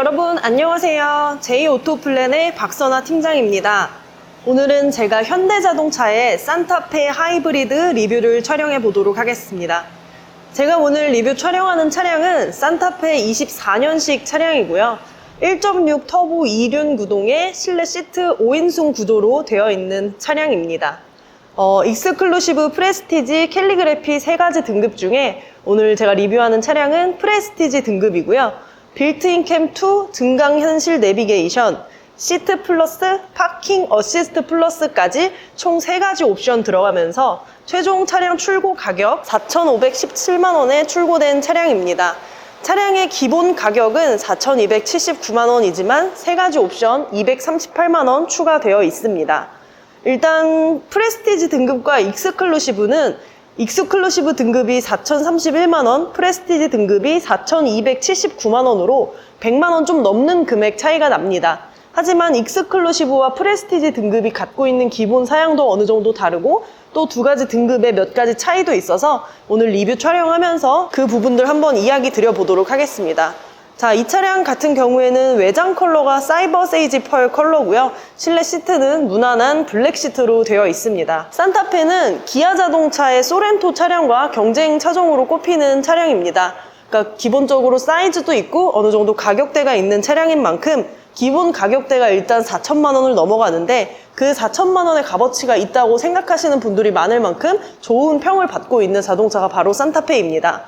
여러분 안녕하세요. 제이오토플랜의 박선아 팀장입니다. 오늘은 제가 현대자동차의 산타페 하이브리드 리뷰를 촬영해 보도록 하겠습니다. 제가 오늘 리뷰 촬영하는 차량은 산타페 24년식 차량이고요. 1.6 터보 2륜 구동의 실내 시트 5인승 구조로 되어 있는 차량입니다. 익스클루시브, 프레스티지, 캘리그래피 세 가지 등급 중에 오늘 제가 리뷰하는 차량은 프레스티지 등급이고요. 빌트인 캠 2, 증강현실 내비게이션, 시트 플러스, 파킹 어시스트 플러스까지 총 3가지 옵션 들어가면서 최종 차량 출고 가격 4,517만원에 출고된 차량입니다. 차량의 기본 가격은 4,279만원이지만 3가지 옵션 238만원 추가되어 있습니다. 일단 프레스티지 등급과 익스클루시브는 익스클루시브 등급이 4,031만원, 프레스티지 등급이 4,279만원으로 100만원 좀 넘는 금액 차이가 납니다. 하지만 익스클루시브와 프레스티지 등급이 갖고 있는 기본 사양도 어느 정도 다르고 또 두 가지 등급의 몇 가지 차이도 있어서 오늘 리뷰 촬영하면서 그 부분들 한번 이야기 드려보도록 하겠습니다. 자, 이 차량 같은 경우에는 외장 컬러가 사이버 세이지 펄 컬러고요. 실내 시트는 무난한 블랙 시트로 되어 있습니다. 산타페는 기아 자동차의 소렌토 차량과 경쟁 차종으로 꼽히는 차량입니다. 그러니까 기본적으로 사이즈도 있고 어느 정도 가격대가 있는 차량인 만큼 기본 가격대가 일단 4천만 원을 넘어가는데 그 4천만 원의 값어치가 있다고 생각하시는 분들이 많을 만큼 좋은 평을 받고 있는 자동차가 바로 산타페입니다.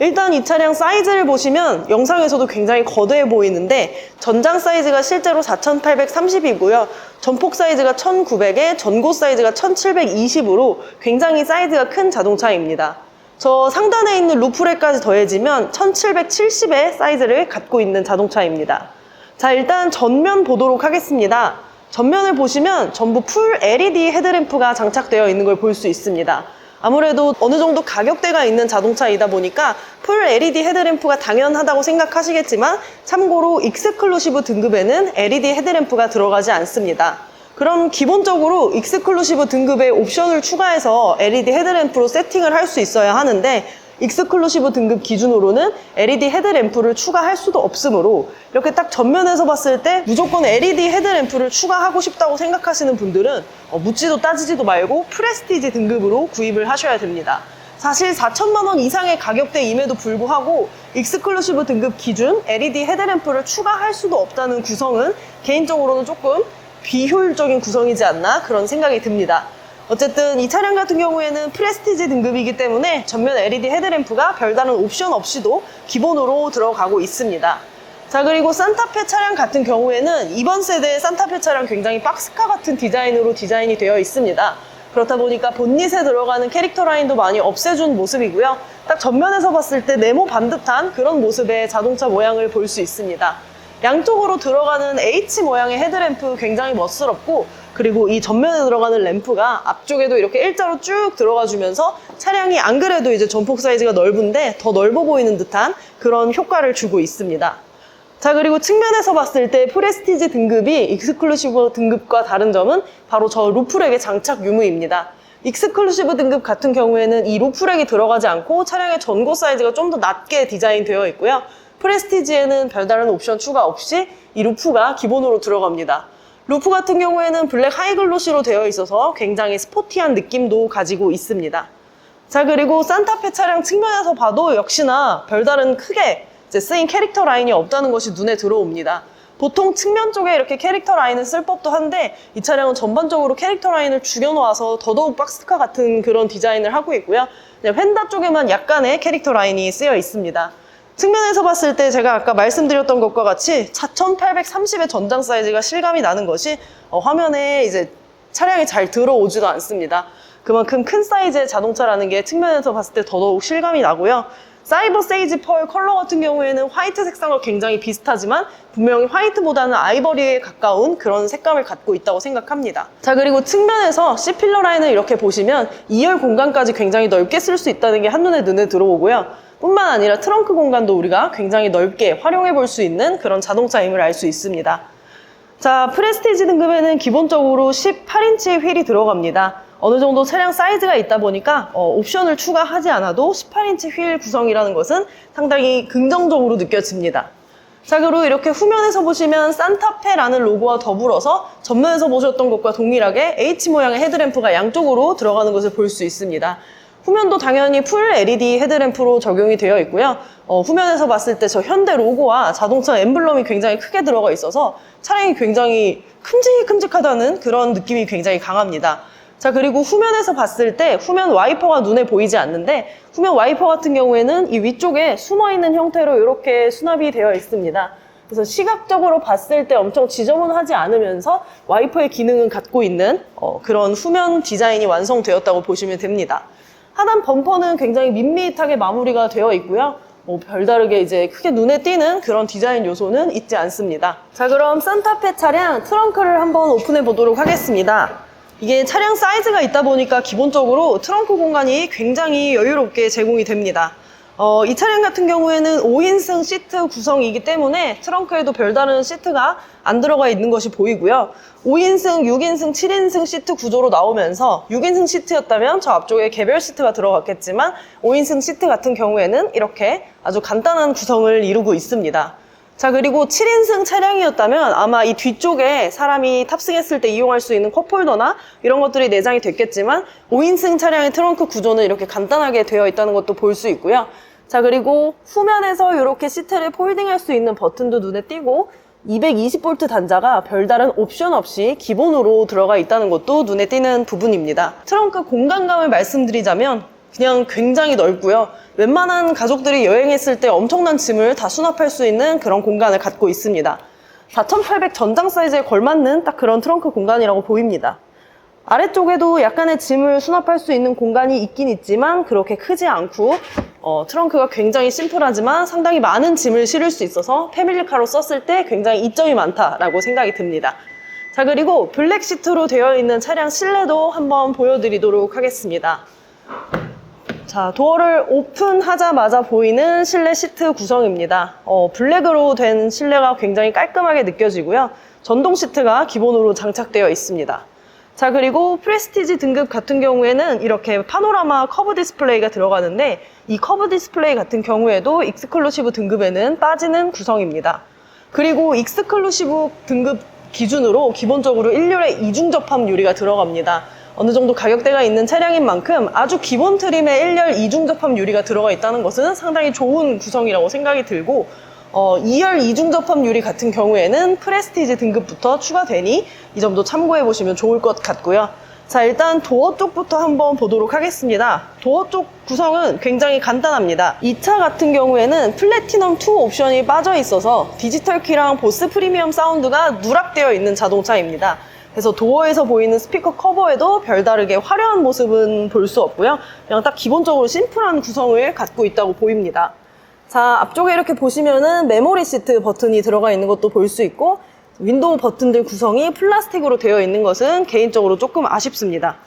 일단 이 차량 사이즈를 보시면 영상에서도 굉장히 거대해 보이는데 전장 사이즈가 실제로 4,830이고요. 전폭 사이즈가 1,900에 전고 사이즈가 1,720으로 굉장히 사이즈가 큰 자동차입니다. 저 상단에 있는 루프렉까지 더해지면 1,770의 사이즈를 갖고 있는 자동차입니다. 자, 일단 전면 보도록 하겠습니다. 전면을 보시면 전부 풀 LED 헤드램프가 장착되어 있는 걸 볼 수 있습니다. 아무래도 어느 정도 가격대가 있는 자동차이다 보니까 풀 LED 헤드램프가 당연하다고 생각하시겠지만 참고로 익스클루시브 등급에는 LED 헤드램프가 들어가지 않습니다. 그럼 기본적으로 익스클루시브 등급에 옵션을 추가해서 LED 헤드램프로 세팅을 할 수 있어야 하는데 익스클루시브 등급 기준으로는 LED 헤드램프를 추가할 수도 없으므로 이렇게 딱 전면에서 봤을 때 무조건 LED 헤드램프를 추가하고 싶다고 생각하시는 분들은 묻지도 따지지도 말고 프레스티지 등급으로 구입을 하셔야 됩니다. 사실 4천만 원 이상의 가격대임에도 불구하고 익스클루시브 등급 기준 LED 헤드램프를 추가할 수도 없다는 구성은 개인적으로는 조금 비효율적인 구성이지 않나 그런 생각이 듭니다. 어쨌든 이 차량 같은 경우에는 프레스티지 등급이기 때문에 전면 LED 헤드램프가 별다른 옵션 없이도 기본으로 들어가고 있습니다. 자, 그리고 산타페 차량 같은 경우에는 이번 세대의 산타페 차량 굉장히 박스카 같은 디자인으로 디자인이 되어 있습니다. 그렇다 보니까 본닛에 들어가는 캐릭터 라인도 많이 없애준 모습이고요. 딱 전면에서 봤을 때 네모 반듯한 그런 모습의 자동차 모양을 볼 수 있습니다. 양쪽으로 들어가는 H 모양의 헤드램프 굉장히 멋스럽고 그리고 이 전면에 들어가는 램프가 앞쪽에도 이렇게 일자로 쭉 들어가주면서 차량이 안 그래도 이제 전폭 사이즈가 넓은데 더 넓어 보이는 듯한 그런 효과를 주고 있습니다. 자, 그리고 측면에서 봤을 때 프레스티지 등급이 익스클루시브 등급과 다른 점은 바로 저 루프렉의 장착 유무입니다. 익스클루시브 등급 같은 경우에는 이 루프렉이 들어가지 않고 차량의 전고 사이즈가 좀 더 낮게 디자인되어 있고요. 프레스티지에는 별다른 옵션 추가 없이 이 루프가 기본으로 들어갑니다. 루프 같은 경우에는 블랙 하이글로시로 되어 있어서 굉장히 스포티한 느낌도 가지고 있습니다. 자, 그리고 산타페 차량 측면에서 봐도 역시나 별다른 크게 쓰인 캐릭터 라인이 없다는 것이 눈에 들어옵니다. 보통 측면 쪽에 이렇게 캐릭터 라인을 쓸 법도 한데 이 차량은 전반적으로 캐릭터 라인을 죽여놓아서 더더욱 박스카 같은 그런 디자인을 하고 있고요. 휀다 쪽에만 약간의 캐릭터 라인이 쓰여 있습니다. 측면에서 봤을 때 제가 아까 말씀드렸던 것과 같이 4,830의 전장 사이즈가 실감이 나는 것이 화면에 이제 차량이 잘 들어오지도 않습니다. 그만큼 큰 사이즈의 자동차라는 게 측면에서 봤을 때 더더욱 실감이 나고요. 사이버 세이지 펄 컬러 같은 경우에는 화이트 색상과 굉장히 비슷하지만 분명히 화이트보다는 아이버리에 가까운 그런 색감을 갖고 있다고 생각합니다. 자, 그리고 측면에서 C필러 라인을 이렇게 보시면 2열 공간까지 굉장히 넓게 쓸 수 있다는 게 한눈에 눈에 들어오고요. 뿐만 아니라 트렁크 공간도 우리가 굉장히 넓게 활용해 볼 수 있는 그런 자동차임을 알 수 있습니다. 자, 프레스티지 등급에는 기본적으로 18인치 휠이 들어갑니다. 어느 정도 차량 사이즈가 있다 보니까 옵션을 추가하지 않아도 18인치 휠 구성이라는 것은 상당히 긍정적으로 느껴집니다. 자, 그리고 이렇게 후면에서 보시면 산타페라는 로고와 더불어서 전면에서 보셨던 것과 동일하게 H 모양의 헤드램프가 양쪽으로 들어가는 것을 볼 수 있습니다. 후면도 당연히 풀 LED 헤드램프로 적용이 되어 있고요. 후면에서 봤을 때 저 현대 로고와 자동차 엠블럼이 굉장히 크게 들어가 있어서 차량이 굉장히 큼직큼직하다는 그런 느낌이 굉장히 강합니다. 자, 그리고 후면에서 봤을 때 후면 와이퍼가 눈에 보이지 않는데 후면 와이퍼 같은 경우에는 이 위쪽에 숨어있는 형태로 이렇게 수납이 되어 있습니다. 그래서 시각적으로 봤을 때 엄청 지저분하지 않으면서 와이퍼의 기능은 갖고 있는 그런 후면 디자인이 완성되었다고 보시면 됩니다. 하단 범퍼는 굉장히 밋밋하게 마무리가 되어 있고요. 별다르게 이제 크게 눈에 띄는 그런 디자인 요소는 있지 않습니다. 자, 그럼 산타페 차량 트렁크를 한번 오픈해 보도록 하겠습니다. 이게 차량 사이즈가 있다 보니까 기본적으로 트렁크 공간이 굉장히 여유롭게 제공이 됩니다. 이 차량 같은 경우에는 5인승 시트 구성이기 때문에 트렁크에도 별다른 시트가 안 들어가 있는 것이 보이고요. 5인승, 6인승, 7인승 시트 구조로 나오면서 6인승 시트였다면 저 앞쪽에 개별 시트가 들어갔겠지만 5인승 시트 같은 경우에는 이렇게 아주 간단한 구성을 이루고 있습니다. 자, 그리고 7인승 차량이었다면 아마 이 뒤쪽에 사람이 탑승했을 때 이용할 수 있는 컵홀더나 이런 것들이 내장이 됐겠지만 5인승 차량의 트렁크 구조는 이렇게 간단하게 되어 있다는 것도 볼 수 있고요. 자, 그리고 후면에서 이렇게 시트를 폴딩할 수 있는 버튼도 눈에 띄고 220V 단자가 별다른 옵션 없이 기본으로 들어가 있다는 것도 눈에 띄는 부분입니다. 트렁크 공간감을 말씀드리자면 그냥 굉장히 넓고요. 웬만한 가족들이 여행했을 때 엄청난 짐을 다 수납할 수 있는 그런 공간을 갖고 있습니다. 4800 전장 사이즈에 걸맞는 딱 그런 트렁크 공간이라고 보입니다. 아래쪽에도 약간의 짐을 수납할 수 있는 공간이 있긴 있지만 그렇게 크지 않고 트렁크가 굉장히 심플하지만 상당히 많은 짐을 실을 수 있어서 패밀리카로 썼을 때 굉장히 이점이 많다라고 생각이 듭니다. 자, 그리고 블랙 시트로 되어 있는 차량 실내도 한번 보여드리도록 하겠습니다. 자, 도어를 오픈하자마자 보이는 실내 시트 구성입니다. 블랙으로 된 실내가 굉장히 깔끔하게 느껴지고요. 전동 시트가 기본으로 장착되어 있습니다. 자, 그리고 프레스티지 등급 같은 경우에는 이렇게 파노라마 커브 디스플레이가 들어가는데 이 커브 디스플레이 같은 경우에도 익스클루시브 등급에는 빠지는 구성입니다. 그리고 익스클루시브 등급 기준으로 기본적으로 1렬에 이중 접합 유리가 들어갑니다. 어느 정도 가격대가 있는 차량인 만큼 아주 기본 트림에 1열 이중 접합 유리가 들어가 있다는 것은 상당히 좋은 구성이라고 생각이 들고 2열 이중 접합 유리 같은 경우에는 프레스티지 등급부터 추가되니 이 점도 참고해 보시면 좋을 것 같고요. 자, 일단 도어 쪽부터 한번 보도록 하겠습니다. 도어 쪽 구성은 굉장히 간단합니다. 이 차 같은 경우에는 플래티넘 2 옵션이 빠져 있어서 디지털 키랑 보스 프리미엄 사운드가 누락되어 있는 자동차입니다. 그래서 도어에서 보이는 스피커 커버에도 별다르게 화려한 모습은 볼 수 없고요. 그냥 딱 기본적으로 심플한 구성을 갖고 있다고 보입니다. 자, 앞쪽에 이렇게 보시면은 메모리 시트 버튼이 들어가 있는 것도 볼 수 있고 윈도우 버튼들 구성이 플라스틱으로 되어 있는 것은 개인적으로 조금 아쉽습니다.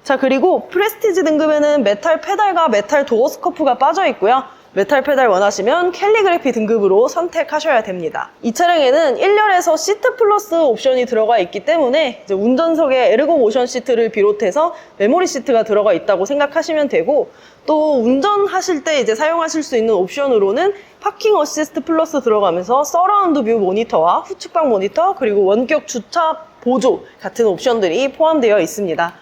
자, 그리고 프레스티지 등급에는 메탈 페달과 메탈 도어 스커프가 빠져 있고요. 메탈 페달 원하시면 캘리그래피 등급으로 선택하셔야 됩니다. 이 차량에는 1열에서 시트 플러스 옵션이 들어가 있기 때문에 이제 운전석에 에르고 모션 시트를 비롯해서 메모리 시트가 들어가 있다고 생각하시면 되고 또 운전하실 때 이제 사용하실 수 있는 옵션으로는 파킹 어시스트 플러스 들어가면서 서라운드 뷰 모니터와 후측방 모니터 그리고 원격 주차 보조 같은 옵션들이 포함되어 있습니다.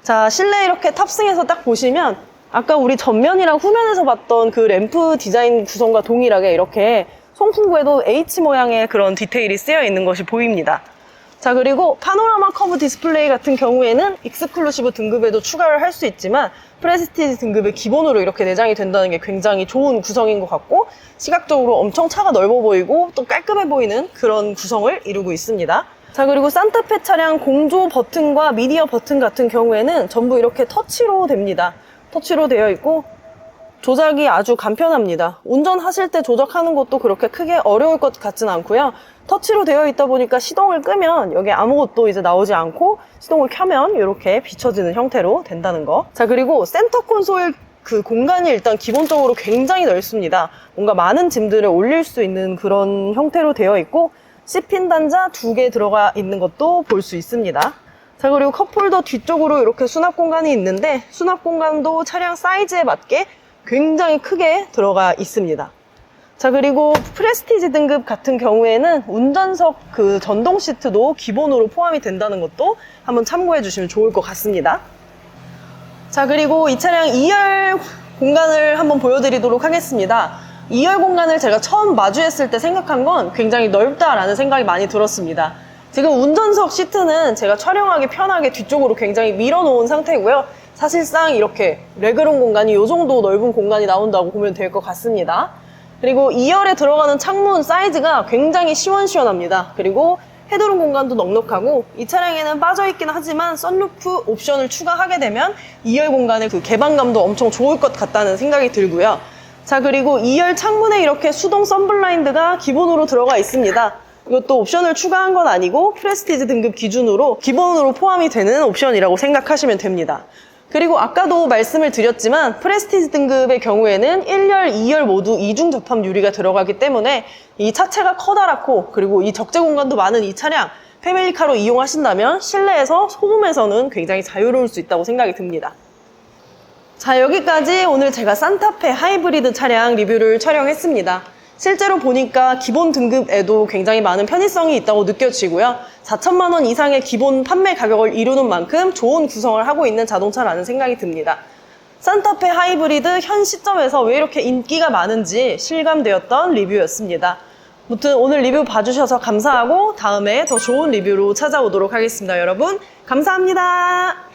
자, 실내 이렇게 탑승해서 딱 보시면 아까 우리 전면이랑 후면에서 봤던 그 램프 디자인 구성과 동일하게 이렇게 송풍구에도 H 모양의 그런 디테일이 쓰여 있는 것이 보입니다. 자, 그리고 파노라마 커브 디스플레이 같은 경우에는 익스클루시브 등급에도 추가를 할 수 있지만 프레스티지 등급의 기본으로 이렇게 내장이 된다는 게 굉장히 좋은 구성인 것 같고 시각적으로 엄청 차가 넓어 보이고 또 깔끔해 보이는 그런 구성을 이루고 있습니다. 자, 그리고 산타페 차량 공조 버튼과 미디어 버튼 같은 경우에는 전부 이렇게 터치로 됩니다. 터치로 되어 있고 조작이 아주 간편합니다. 운전하실 때 조작하는 것도 그렇게 크게 어려울 것 같진 않고요. 터치로 되어 있다 보니까 시동을 끄면 여기 아무것도 이제 나오지 않고 시동을 켜면 이렇게 비춰지는 형태로 된다는 거. 자, 그리고 센터 콘솔 그 공간이 일단 기본적으로 굉장히 넓습니다. 뭔가 많은 짐들을 올릴 수 있는 그런 형태로 되어 있고 C핀 단자 2개 들어가 있는 것도 볼 수 있습니다. 자, 그리고 컵홀더 뒤쪽으로 이렇게 수납 공간이 있는데 수납 공간도 차량 사이즈에 맞게 굉장히 크게 들어가 있습니다. 자, 그리고 프레스티지 등급 같은 경우에는 운전석 그 전동 시트도 기본으로 포함이 된다는 것도 한번 참고해 주시면 좋을 것 같습니다. 자, 그리고 이 차량 2열 공간을 한번 보여드리도록 하겠습니다. 2열 공간을 제가 처음 마주했을 때 생각한 건 굉장히 넓다라는 생각이 많이 들었습니다. 지금 운전석 시트는 제가 촬영하기 편하게 뒤쪽으로 굉장히 밀어놓은 상태고요. 사실상 이렇게 레그룸 공간이 이 정도 넓은 공간이 나온다고 보면 될 것 같습니다. 그리고 2열에 들어가는 창문 사이즈가 굉장히 시원시원합니다. 그리고 헤드룸 공간도 넉넉하고 이 차량에는 빠져있긴 하지만 썬루프 옵션을 추가하게 되면 2열 공간의 그 개방감도 엄청 좋을 것 같다는 생각이 들고요. 자, 그리고 2열 창문에 이렇게 수동 선블라인드가 기본으로 들어가 있습니다. 이것도 옵션을 추가한 건 아니고 프레스티지 등급 기준으로 기본으로 포함이 되는 옵션이라고 생각하시면 됩니다. 그리고 아까도 말씀을 드렸지만 프레스티지 등급의 경우에는 1열, 2열 모두 이중 접합 유리가 들어가기 때문에 이 차체가 커다랗고 그리고 이 적재 공간도 많은 이 차량 패밀리카로 이용하신다면 실내에서 소음에서는 굉장히 자유로울 수 있다고 생각이 듭니다. 자, 여기까지 오늘 제가 산타페 하이브리드 차량 리뷰를 촬영했습니다. 실제로 보니까 기본 등급에도 굉장히 많은 편의성이 있다고 느껴지고요. 4천만 원 이상의 기본 판매 가격을 이루는 만큼 좋은 구성을 하고 있는 자동차라는 생각이 듭니다. 산타페 하이브리드 현 시점에서 왜 이렇게 인기가 많은지 실감되었던 리뷰였습니다. 아무튼 오늘 리뷰 봐주셔서 감사하고 다음에 더 좋은 리뷰로 찾아오도록 하겠습니다. 여러분 감사합니다.